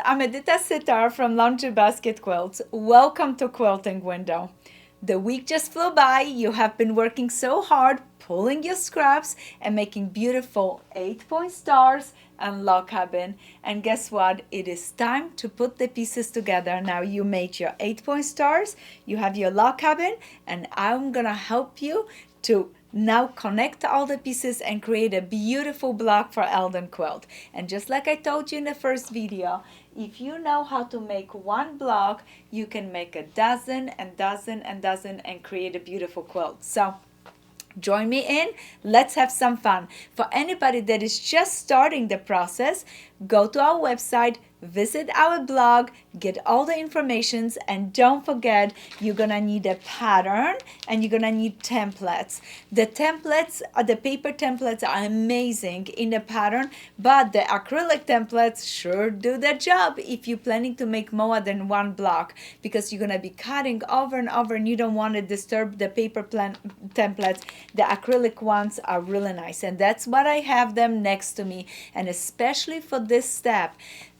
I'm Edyta Sitar from Laundry Basket Quilts. Welcome to Quilting Window. The week just flew by. You have been working so hard, pulling your scraps and making beautiful 8-point stars and log cabin. And guess what? It is time to put the pieces together. Now you made your 8-point stars, you have your log cabin, and I'm gonna help you to now connect all the pieces and create a beautiful block for Eldon Quilt. And just like I told you in the first video, if you know how to make one block, you can make a dozen and dozen and dozen and create a beautiful quilt. So join me in. Let's have some fun. For anybody that is just starting the process, go to our website, visit our blog, get all the informations, and don't forget you're gonna need a pattern and you're gonna need templates. The templates, the paper templates are amazing in the pattern, but the acrylic templates sure do the job if you're planning to make more than one block, because you're gonna be cutting over and over and you don't want to disturb the paper templates. The acrylic ones are really nice, and that's what I have them next to me. And especially for this step,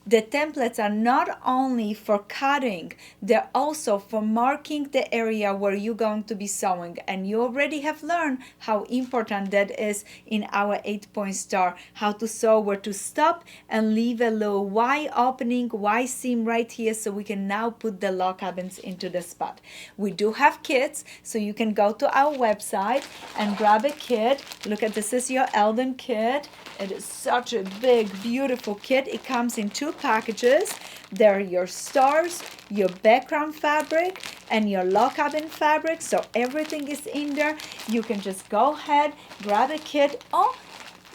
the templates are not only for cutting, they're also for marking the area where you're going to be sewing. And you already have learned how important that is in our 8-point star, how to sew, where to stop and leave a little Y opening, Y seam right here, so we can now put the log cabins into the spot. We do have kits, so you can go to our website and grab a kit. Look at this is your Eldon kit. It is such a big, beautiful kit. It comes in 2 packages. There are your stars, your background fabric, and your log cabin fabric. So everything is in there. You can just go ahead, grab a kit. Oh,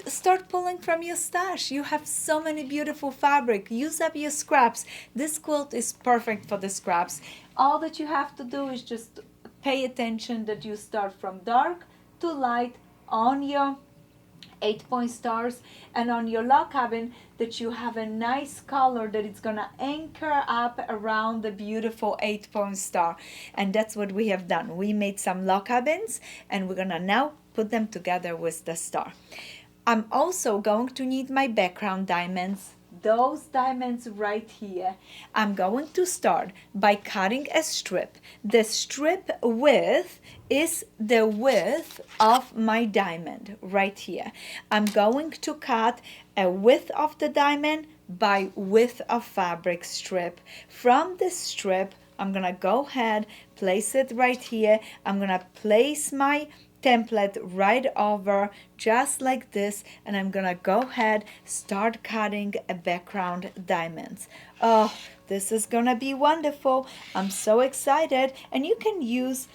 start pulling from your stash. You have so many beautiful fabric. Use up your scraps. This quilt is perfect for the scraps. All that you have to do is just pay attention that you start from dark to light on your 8-point stars, and on your log cabin that you have a nice color that it's gonna anchor up around the beautiful 8-point star. And that's what we have done. We made some log cabins and we're gonna now put them together with the star. I'm also going to need my background diamonds. Those diamonds right here. I'm going to start by cutting a strip. The strip width is the width of my diamond right here. I'm going to cut a width of the diamond by width of fabric strip. From this strip, I'm gonna go ahead, place it right here. I'm gonna place my template right over just like this, and I'm gonna go ahead, start cutting a background diamonds. Oh, this is gonna be wonderful. I'm so excited. And you can use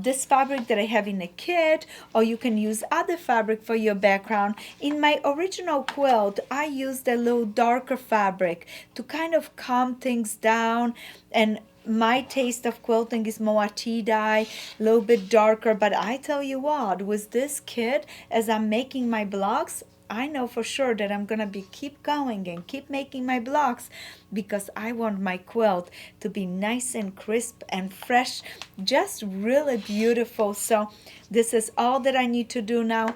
this fabric that I have in a kit, or you can use other fabric for your background. In my original quilt, I used a little darker fabric to kind of calm things down, and my taste of quilting is more tea-dye, a little bit darker. But I tell you what, with this kit, as I'm making my blocks, I know for sure that I'm gonna be keep going and keep making my blocks, because I want my quilt to be nice and crisp and fresh, just really beautiful. So this is all that I need to do now.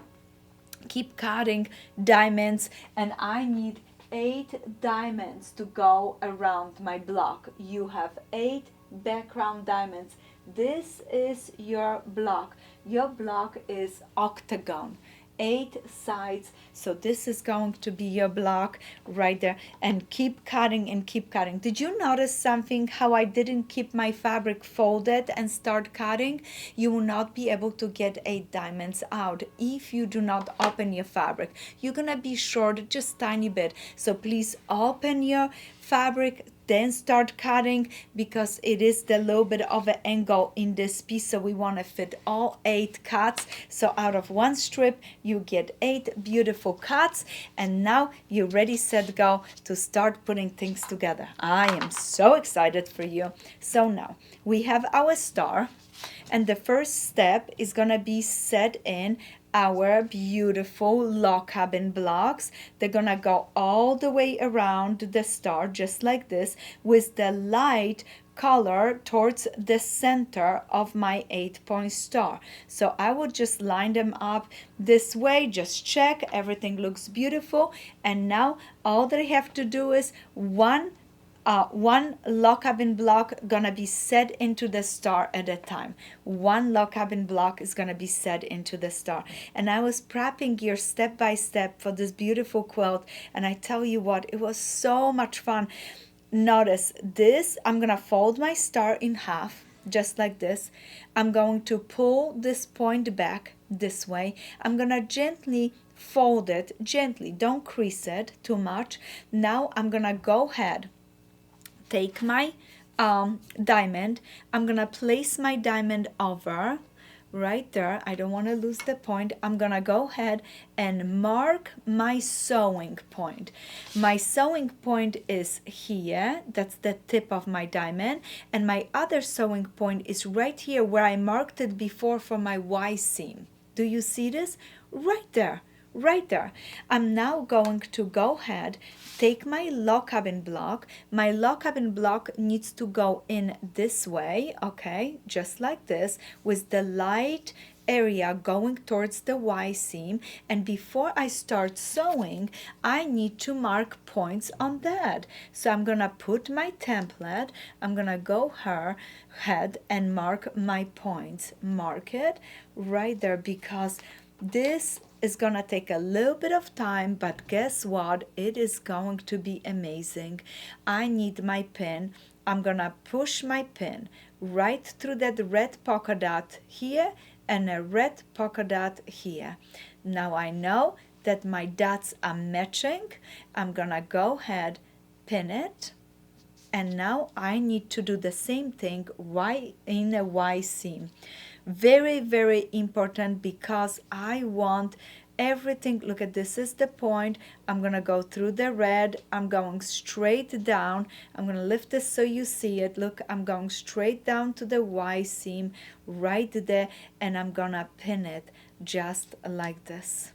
Keep cutting diamonds, and I need 8 diamonds to go around my block. You have 8 background diamonds. This is your block. Your block is octagon, 8 sides. So this is going to be your block right there. And keep cutting and keep cutting. Did you notice something, how I didn't keep my fabric folded and start cutting? You will not be able to get 8 diamonds out if you do not open your fabric. You're gonna be short just tiny bit. So please open your fabric, then start cutting, because it is the little bit of an angle in this piece, so we want to fit all 8 cuts. So out of one strip you get 8 beautiful cuts, and now you're ready, set, go to start putting things together. I am so excited for you. So now we have our star, and the first step is gonna be set in our beautiful log cabin blocks. They're gonna go all the way around the star just like this, with the light color towards the center of my 8-point star. So I will just line them up this way, just check, everything looks beautiful. And now all that I have to do is one log cabin block gonna be set into the star at a time. One log cabin block is gonna be set into the star. And I was prepping here step by step for this beautiful quilt, and I tell you what, it was so much fun. Notice this, I'm gonna fold my star in half, just like this. I'm going to pull this point back this way. I'm gonna gently fold it, gently, don't crease it too much. Now I'm gonna go ahead, take my diamond. I'm gonna place my diamond over right there. I don't want to lose the point. I'm gonna go ahead and mark my sewing point. My sewing point is here. That's the tip of my diamond, and my other sewing point is right here where I marked it before for my Y seam. Do you see this? Right there. Right there. I'm now going to go ahead, take my log cabin block. My log cabin block needs to go in this way, okay, just like this, with the light area going towards the Y seam. And before I start sewing, I need to mark points on that. So I'm gonna put my template, I'm gonna go ahead and mark my points. Mark it right there, because this is gonna take a little bit of time, but guess what? It is going to be amazing. I need my pin. I'm gonna push my pin right through that red polka dot here and a red polka dot here. Now I know that my dots are matching. I'm gonna go ahead, pin it, and now I need to do the same thing in a Y seam. Very, very important, because I want everything. Look at this, is the point. I'm gonna go through the red, I'm going straight down. I'm gonna lift this so you see it. Look, I'm going straight down to the Y seam right there, and I'm gonna pin it just like this.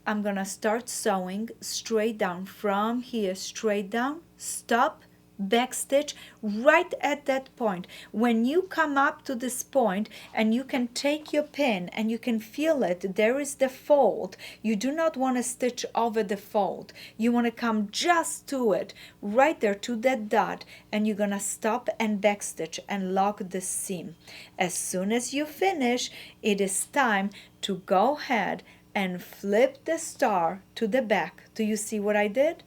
I'm gonna start sewing straight down from here, straight down, stop, backstitch right at that point. When you come up to this point and you can take your pin and you can feel it, there is the fold. You do not want to stitch over the fold. You want to come just to it, right there to that dot, and you're gonna stop and backstitch and lock the seam. As soon as you finish, it is time to go ahead and flip the star to the back. Do you see what I did?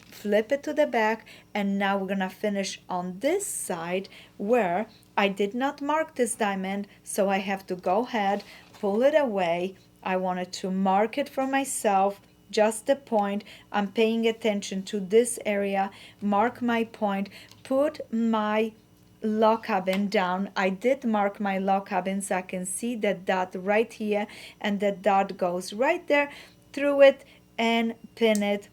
Flip it to the back, and now we're gonna finish on this side where I did not mark this diamond, so I have to go ahead, pull it away. I wanted to mark it for myself, just the point. I'm paying attention to this area, mark my point, put my log cabin down. I did mark my log cabin so I can see that dot right here, and that dot goes right there through it, and pin it.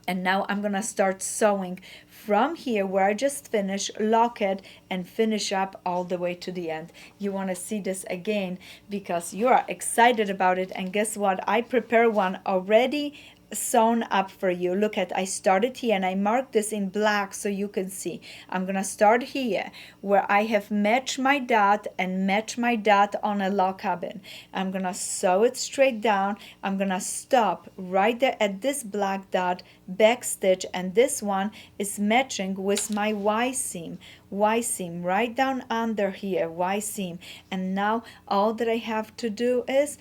And now I'm gonna start sewing from here where I just finished, lock it, and finish up all the way to the end. You wanna see this again because you are excited about it. And guess what? I prepare one already sewn up for you. Look at, I started here and I marked this in black so you can see. I'm gonna start here where I have matched my dot and match my dot on a log cabin. I'm gonna sew it straight down. I'm gonna stop right there at this black dot, backstitch, and this one is matching with my Y seam right down under here, Y seam. And now all that I have to do is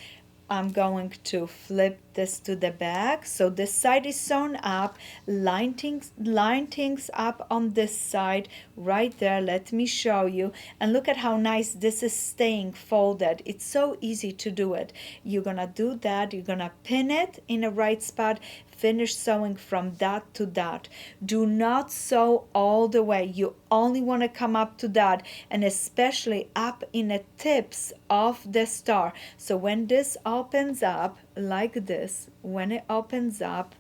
I'm going to flip this to the back. So this side is sewn up, line things up on this side right there. Let me show you. And look at how nice this is staying folded. It's so easy to do it. You're gonna do that. You're gonna pin it in the right spot, finish sewing from dot to dot. Do not sew all the way. You only want to come up to dot, and especially up in the tips of the star. So when this opens up like this, when it opens up,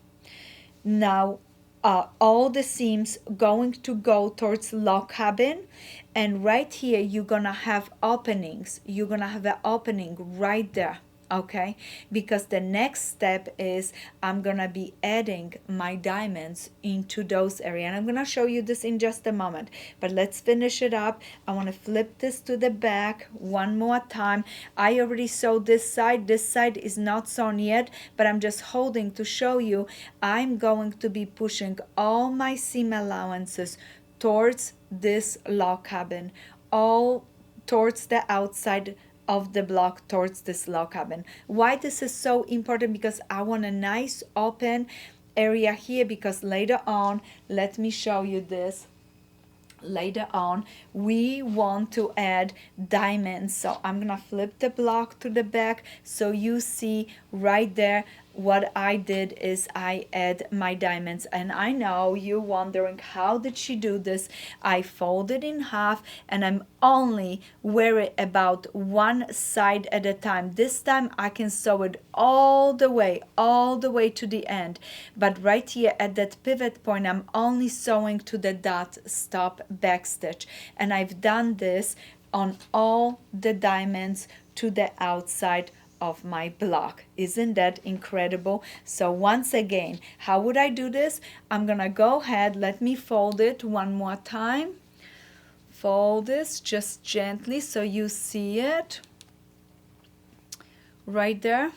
now all the seams going to go towards log cabin, and right here you're gonna have openings. You're gonna have an opening right there. okay? Because the next step is I'm gonna be adding my diamonds into those areas, and I'm gonna show you this in just a moment, but let's finish it up. I want to flip this to the back one more time. I already sewed this side is not sewn yet, but I'm just holding to show you. I'm going to be pushing all my seam allowances towards this log cabin, all towards the outside of the block, towards this log cabin. Why this is so important? Because I want a nice open area here, because later on, let me show you this. Later on we want to add diamonds, so I'm gonna flip the block to the back so you see right there. What I did is I add my diamonds, and I know you wondering how did she do this. I fold it in half, and I'm only worried about one side at a time. This time I can sew it all the way to the end, but right here at that pivot point I'm only sewing to the dot stop back stitch, and I've done this on all the diamonds to the outside of my block. Isn't that incredible? So once again, how would I do this? I'm gonna go ahead, let me fold it one more time. Fold this just gently so you see it right there.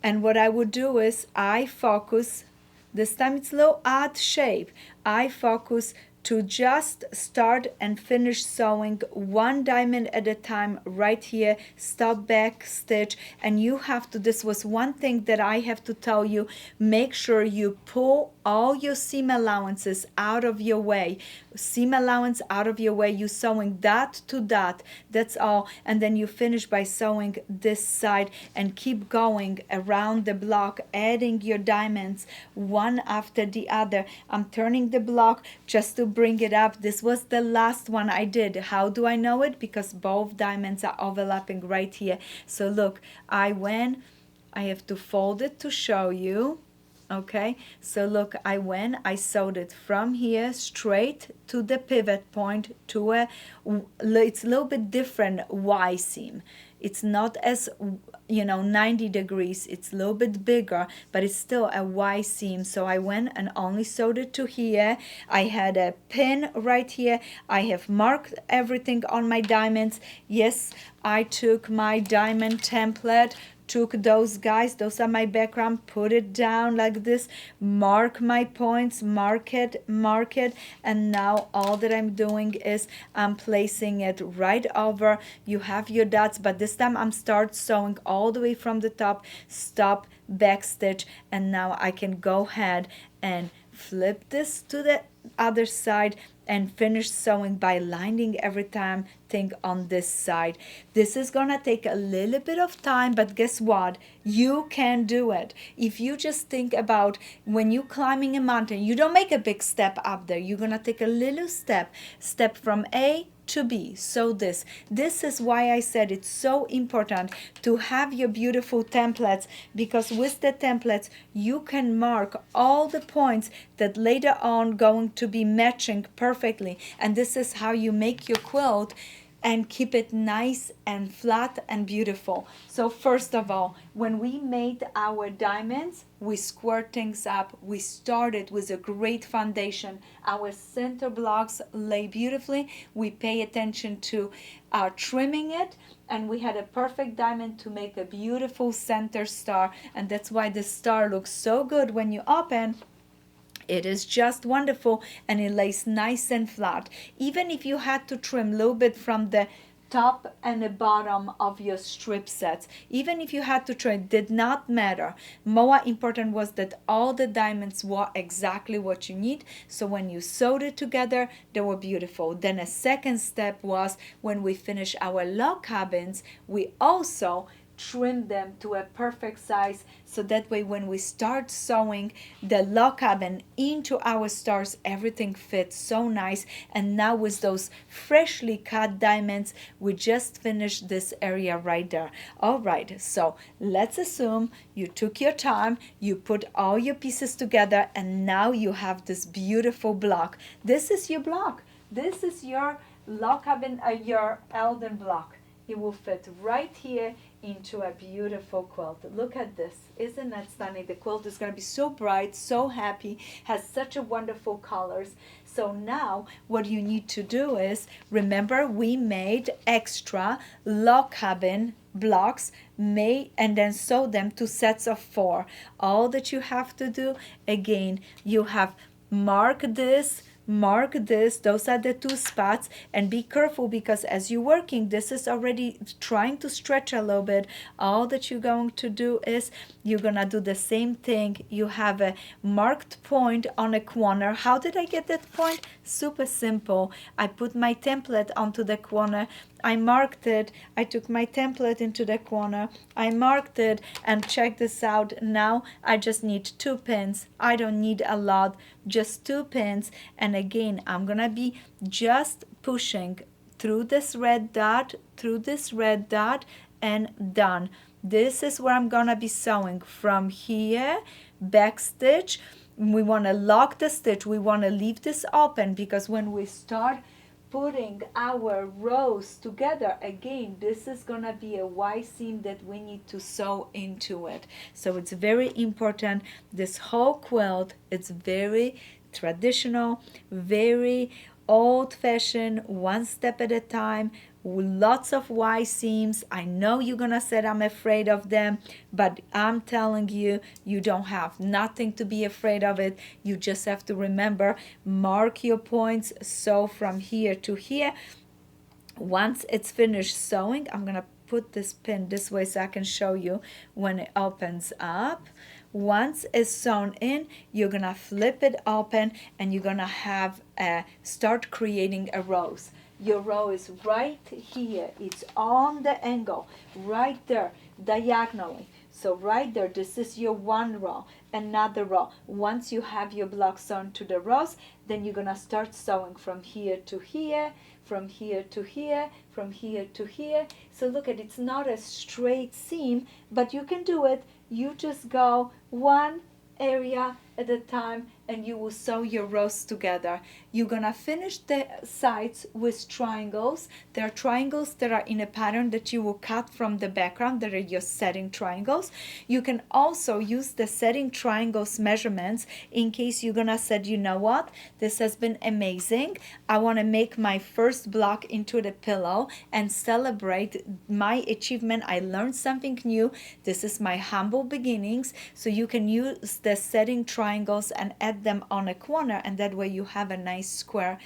And what I would do is I focus, this time it's a little odd shape, I focus to just start and finish sewing one diamond at a time right here, stop back stitch. And you have to, this was one thing that I have to tell you, make sure you pull all your seam allowances out of your way. Seam allowance out of your way, you sewing dot to dot, that's all. And then you finish by sewing this side and keep going around the block, adding your diamonds one after the other. I'm turning the block just to bring it up. This was the last one I did. How do I know it? Because both diamonds are overlapping right here. So look, I have to fold it to show you. Okay, so look, I sewed it from here straight to the pivot point to it's a little bit different Y seam. It's not as, 90 degrees. It's a little bit bigger, but it's still a Y seam. So I went and only sewed it to here. I had a pin right here. I have marked everything on my diamonds. Yes, I took my diamond template, took those guys, those are my background, put it down like this, mark my points, mark it, and now all that I'm doing is I'm placing it right over. You have your dots, but this time I'm start sewing all the way from the top, stop, back stitch, and now I can go ahead and flip this to the other side and finish sewing by lining every time thing on this side. This is gonna take a little bit of time, but guess what? You can do it. If you just think about when you're climbing a mountain, you don't make a big step up there. You're gonna take a little step from A to be. So this is why I said it's so important to have your beautiful templates, because with the templates you can mark all the points that later on going to be matching perfectly, and this is how you make your quilt and keep it nice and flat and beautiful. So first of all, when we made our diamonds, we squared things up. We started with a great foundation. Our center blocks lay beautifully. We pay attention to trimming it, and we had a perfect diamond to make a beautiful center star, and that's why the star looks so good when you open. It is just wonderful, and it lays nice and flat. Even if you had to trim a little bit from the top and the bottom of your strip sets, even if you had to trim, did not matter. More important was that all the diamonds were exactly what you need. So when you sewed it together, they were beautiful. Then a second step was when we finish our log cabins, we also trim them to a perfect size, so that way when we start sewing the log cabin into our stars, everything fits so nice. And now with those freshly cut diamonds, we just finished this area right there. All right, so let's assume you took your time, you put all your pieces together, and now you have this beautiful block. This is your block. This is your log cabin, your Eldon block. it will fit right here into a beautiful quilt. Look at this. Isn't that stunning? The quilt is going to be so bright, so happy, has such a wonderful colors. So now what you need to do is, remember we made extra log cabin blocks made and then sew them to sets of 4. All that you have to do, again, you have mark this, those are the 2 spots, and be careful because as you're working, this is already trying to stretch a little bit. All that you're going to do is you're gonna do the same thing. You have a marked point on a corner. How did I get that point? Super simple. I put my template onto the corner, I marked it, I took my template into the corner, I marked it, and check this out. Now I just need 2 pins. I don't need a lot, just 2 pins. And again, I'm gonna be just pushing through this red dot, and done. This is where I'm gonna be sewing from here, back stitch. We want to lock the stitch, we want to leave this open because when we start putting our rows together again, this is gonna be a Y seam that we need to sew into it. So it's very important. This whole quilt, it's very traditional, very old-fashioned, one step at a time, lots of Y seams. I know you're gonna say I'm afraid of them, but I'm telling you, you don't have nothing to be afraid of it. You just have to remember, mark your points, sew from here to here. Once it's finished sewing, I'm gonna put this pin this way so I can show you when it opens up. Once it's sewn in, you're gonna flip it open and you're gonna have start creating a rows. Your row is right here. It's on the angle, right there, diagonally. So right there, this is your 1 row, another row. Once you have your block sewn to the rows, then you're gonna start sewing from here to here, from here to here, from here to here. So look at it, it's not a straight seam, but you can do it. You just go 1 area at a time and you will sew your rows together. You're gonna finish the sides with triangles. There are triangles that are in a pattern that you will cut from the background that are your setting triangles. You can also use the setting triangles measurements in case you're gonna say, you know what, this has been amazing. I wanna make my first block into the pillow and celebrate my achievement. I learned something new. This is my humble beginnings. So you can use the setting triangles and add them on a corner, and that way you have a nice square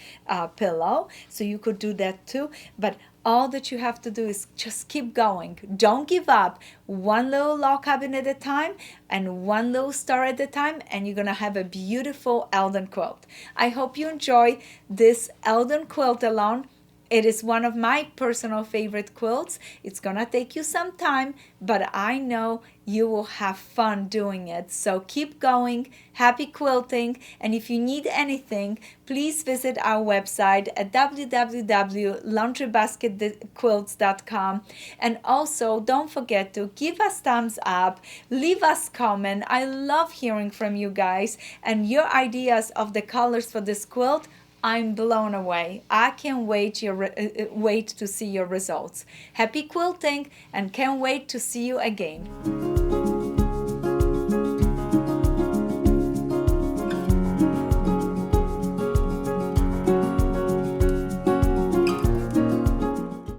pillow. So you could do that too, but all that you have to do is just keep going. Don't give up. 1 little log cabin at a time and 1 little star at a time, and you're gonna have a beautiful Eldon quilt. I hope you enjoy this Eldon quilt along. It is one of my personal favorite quilts. It's gonna take you some time, but I know you will have fun doing it. So keep going, happy quilting, and if you need anything, please visit our website at www.laundrybasketquilts.com. And also, don't forget to give us thumbs up, leave us comment. I love hearing from you guys and your ideas of the colors for this quilt. I'm blown away. I can't wait to see your results. Happy quilting and can't wait to see you again.